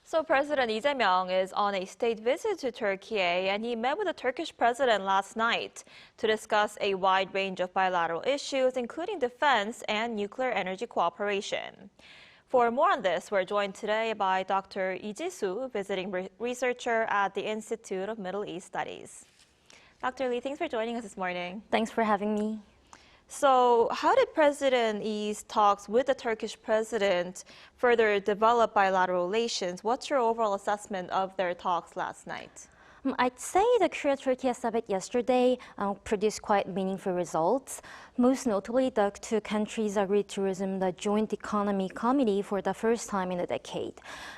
So President Lee Jae Myung is on a state visit to Turkey, and he met with the Turkish president last night to discuss a wide range of bilateral issues, including defense and nuclear energy cooperation. For more on this, we're joined today by Dr. Jisu Visiting Researcher at the Institute of Middle East Studies. Dr. Lee, thanks for joining us this morning. Thanks for having me. So how did President Lee's talks with the Turkish president further develop bilateral relations? What's your overall assessment of their talks last night? I'd say the Korea-Turkey summit yesterday produced quite meaningful results. Most notably, the two countries agreed to resume the Joint Economy Committee for the first time in a decade.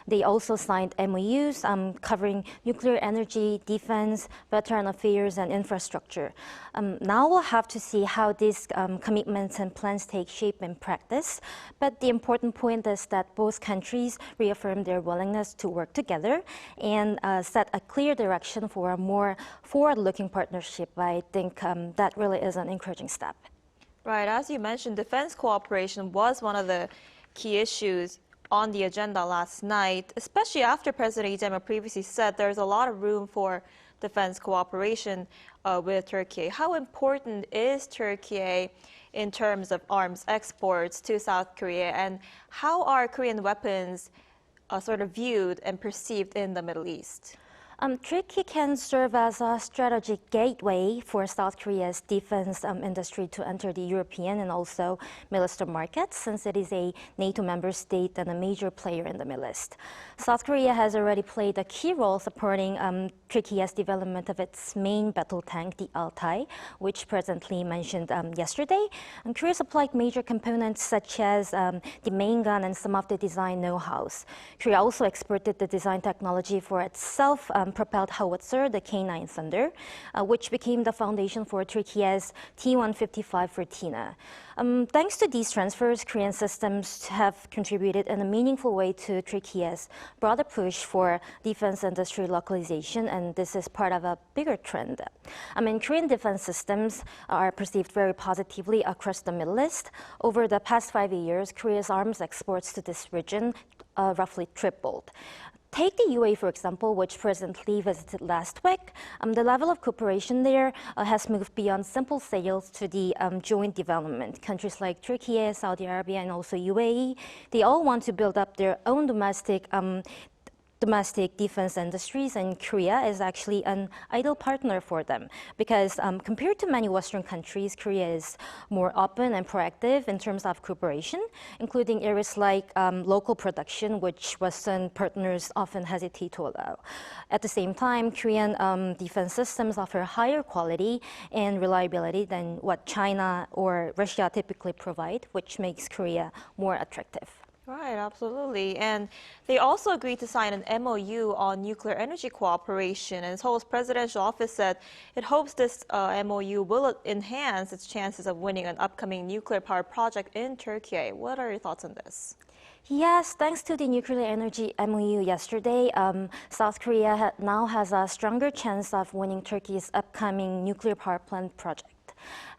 They also signed MOUs covering nuclear energy, defense, veteran affairs, and infrastructure. Now we'll have to see how these commitments and plans take shape in practice. But the important point is that both countries reaffirmed their willingness to work together and set a clear direction for a more forward-looking partnership. I think that really is an encouraging step. Right, as you mentioned, defense cooperation was one of the key issues on the agenda last night, especially after President Lee Jae Myung previously said there's a lot of room for defense cooperation with Turkey. How important is Turkey in terms of arms exports to South Korea, and how are Korean weapons sort of viewed and perceived in the Middle East? Turkey can serve as a strategic gateway for South Korea's defense industry to enter the European and also Middle Eastern markets, since it is a NATO member state and a major player in the Middle East. South Korea has already played a key role supporting Turkey's development of its main battle tank, the Altai, which President Lee mentioned yesterday. And Korea supplied major components such as the main gun and some of the design know-hows. Korea also exported the design technology for its self-propelled howitzer, the K9 Thunder, which became the foundation for Turkey's T-155 Fortina. Thanks to these transfers, Korean systems have contributed in a meaningful way to Turkey's broader push for defense industry localization, and this is part of a bigger trend. Korean defense systems are perceived very positively across the Middle East. Over the past 5 years, Korea's arms exports to this region roughly tripled. Take the UAE, for example, which President Lee visited last week. The level of cooperation there has moved beyond simple sales to the joint development. Countries like Turkey, Saudi Arabia, and also UAE, they all want to build up their own domestic defense industries, and Korea is actually an ideal partner for them because compared to many Western countries, Korea is more open and proactive in terms of cooperation, including areas like local production, which Western partners often hesitate to allow. At the same time, Korean defense systems offer higher quality and reliability than what China or Russia typically provide, which makes Korea more attractive. Right, absolutely. And they also agreed to sign an MOU on nuclear energy cooperation. And Seoul's presidential office said it hopes this MOU will enhance its chances of winning an upcoming nuclear power project in Turkey. What are your thoughts on this? Yes, thanks to the nuclear energy MOU yesterday, South Korea now has a stronger chance of winning Turkey's upcoming nuclear power plant project.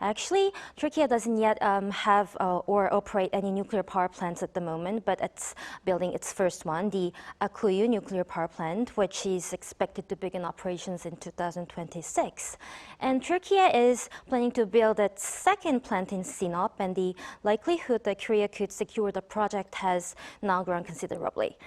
Actually, Turkey doesn't yet have or operate any nuclear power plants at the moment, but it's building its first one, the Akuyu nuclear power plant, which is expected to begin operations in 2026. And Turkey is planning to build its second plant in Sinop, and the likelihood that Korea could secure the project has now grown considerably.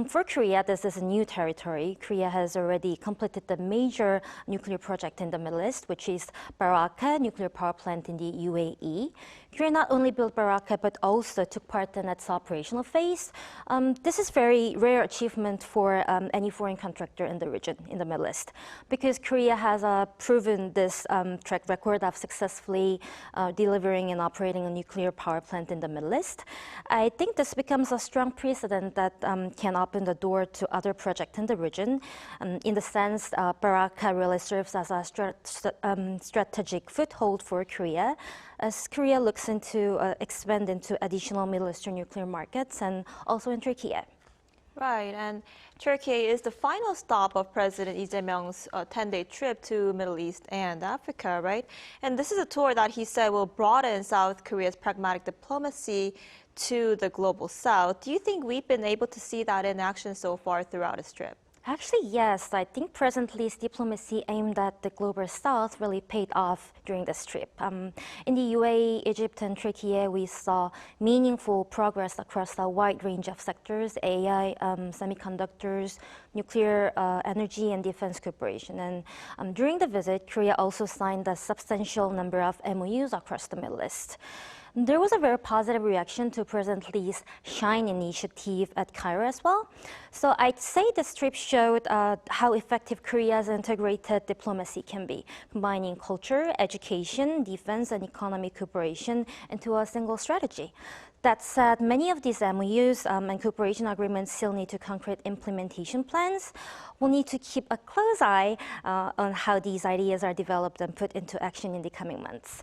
For Korea, this is a new territory. Korea has already completed the major nuclear project in the Middle East, which is Barakah nuclear power plant in the UAE. Korea not only built Barakah, but also took part in its operational phase. This is very rare achievement for any foreign contractor in the region, in the Middle East, because Korea has proven this track record of successfully delivering and operating a nuclear power plant in the Middle East. I think this becomes a strong precedent that can open the door to other projects in the region. In the sense, Barakah really serves as a strategic foothold for Korea, as Korea looks into expand into additional Middle Eastern nuclear markets and also in Turkey. Right, and Turkey is the final stop of President Lee Jae Myung's 10-day trip to Middle East and Africa, right? And this is a tour that he said will broaden South Korea's pragmatic diplomacy to the global south. Do you think we've been able to see that in action so far throughout his trip? Actually, yes. I think President Lee's diplomacy aimed at the global south really paid off during this trip. In the UAE, Egypt, and Turkey, we saw meaningful progress across a wide range of sectors: AI, semiconductors, nuclear energy, and defense cooperation. And during the visit, Korea also signed a substantial number of MOUs across the Middle East. There was a very positive reaction to President Lee's Shine initiative at Cairo as well. So I'd say this trip showed how effective Korea's integrated diplomacy can be, combining culture, education, defense, and economic cooperation into a single strategy. That said, many of these MOUs and cooperation agreements still need to concrete implementation plans. We'll need to keep a close eye on how these ideas are developed and put into action in the coming months.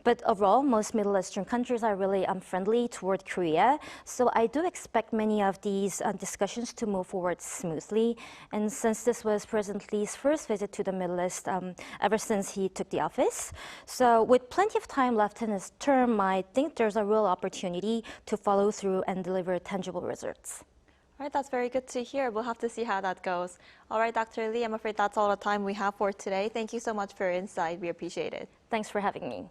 But overall, most Middle Eastern countries are really friendly toward Korea. So I do expect many of these discussions to move forward smoothly. And since this was President Lee's first visit to the Middle East ever since he took the office, so with plenty of time left in his term, I think there's a real opportunity to follow through and deliver tangible results. All right, that's very good to hear. We'll have to see how that goes. All right, Dr. Lee, I'm afraid that's all the time we have for today. Thank you so much for your insight. We appreciate it. Thanks for having me.